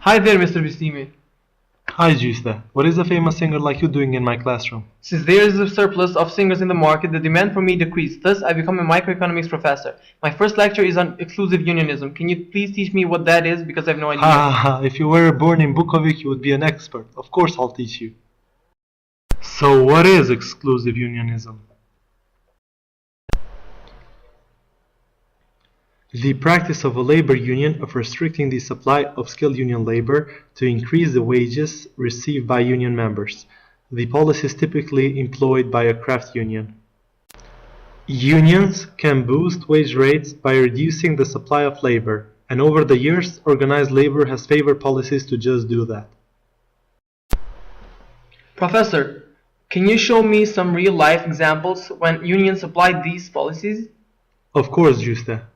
Hi there, Mr. Bistimi. Hi Justa, what is a famous singer like you doing in my classroom? Since there is a surplus of singers in the market, the demand for me decreased. Thus, I become a microeconomics professor. My first lecture is on exclusive unionism. Can you please teach me what that is? Because I have no idea. Ha, if you were born in Bukovic, you would be an expert. Of course I'll teach you. So what is exclusive unionism? The practice of a labor union of restricting the supply of skilled union labor to increase the wages received by union members. The policy is typically employed by a craft union. Unions can boost wage rates by reducing the supply of labor, and over the years, organized labor has favored policies to just do that. Professor, can you show me some real-life examples when unions applied these policies? Of course, Justa.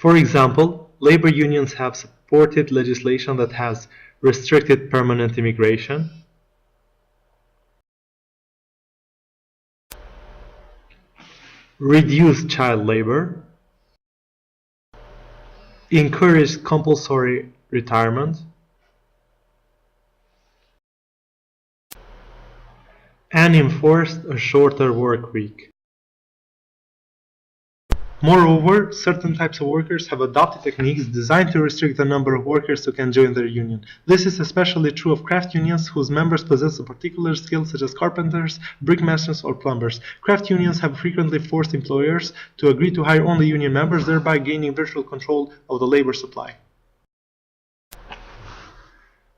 For example, labor unions have supported legislation that has restricted permanent immigration, reduced child labor, encouraged compulsory retirement, and enforced a shorter work week. Moreover, certain types of workers have adopted techniques designed to restrict the number of workers who can join their union. This is especially true of craft unions whose members possess a particular skill such as carpenters, brickmakers, or plumbers. Craft unions have frequently forced employers to agree to hire only union members, thereby gaining virtual control of the labor supply.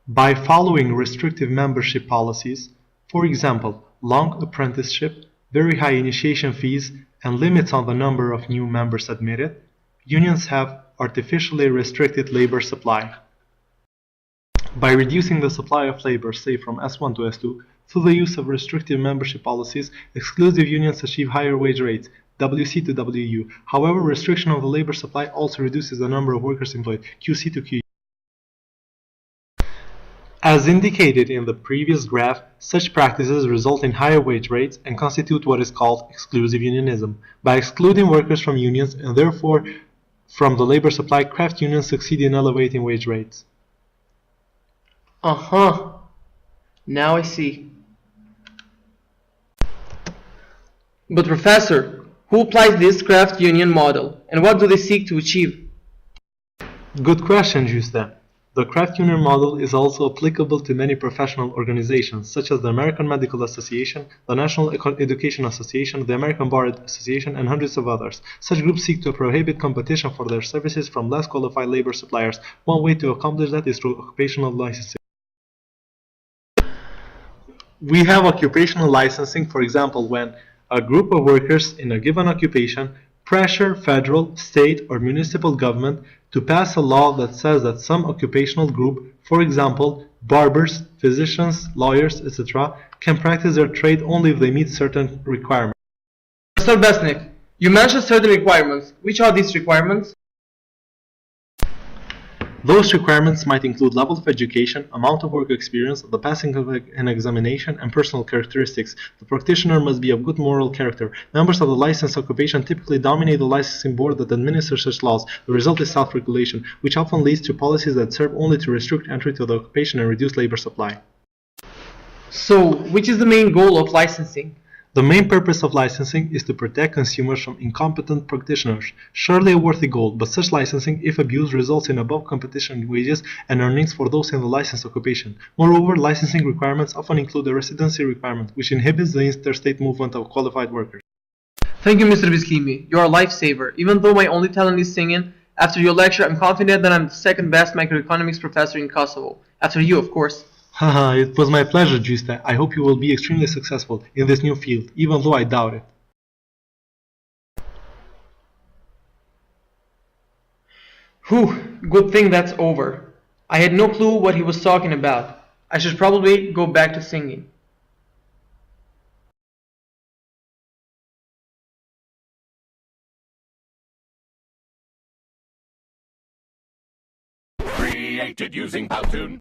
By following restrictive membership policies, for example, long apprenticeship, very high initiation fees, and limits on the number of new members admitted, unions have artificially restricted labor supply. By reducing the supply of labor, say from S1 to S2, through the use of restrictive membership policies, exclusive unions achieve higher wage rates, WC to WU. However, restriction of the labor supply also reduces the number of workers employed, QC to QU. As indicated in the previous graph, such practices result in higher wage rates and constitute what is called exclusive unionism. By excluding workers from unions and therefore from the labor supply, craft unions succeed in elevating wage rates. Uh-huh. Now I see. But Professor, who applies this craft union model, and what do they seek to achieve? Good question, Justa. The craft union model is also applicable to many professional organizations, such as the American Medical Association, the National Education Association, the American Bar Association, and hundreds of others. Such groups seek to prohibit competition for their services from less qualified labor suppliers. One way to accomplish that is through occupational licensing. We have occupational licensing, for example, when a group of workers in a given occupation pressure federal, state, or municipal government to pass a law that says that some occupational group, for example, barbers, physicians, lawyers, etc., can practice their trade only if they meet certain requirements. Mr. Besnik, you mentioned certain requirements. Which are these requirements? Those requirements might include level of education, amount of work experience, the passing of an examination, and personal characteristics. The practitioner must be of good moral character. Members of the licensed occupation typically dominate the licensing board that administers such laws. The result is self-regulation, which often leads to policies that serve only to restrict entry to the occupation and reduce labor supply. So, which is the main goal of licensing? The main purpose of licensing is to protect consumers from incompetent practitioners. Surely a worthy goal, but such licensing, if abused, results in above competition wages and earnings for those in the licensed occupation. Moreover, licensing requirements often include a residency requirement, which inhibits the interstate movement of qualified workers. Thank you, Mr. Bislimi. You are a lifesaver. Even though my only talent is singing, after your lecture, I'm confident that I'm the second best microeconomics professor in Kosovo. After you, of course. Haha, it was my pleasure, Justa. I hope you will be extremely successful in this new field, even though I doubt it. Whew, good thing that's over. I had no clue what he was talking about. I should probably go back to singing. Created using Powtoon.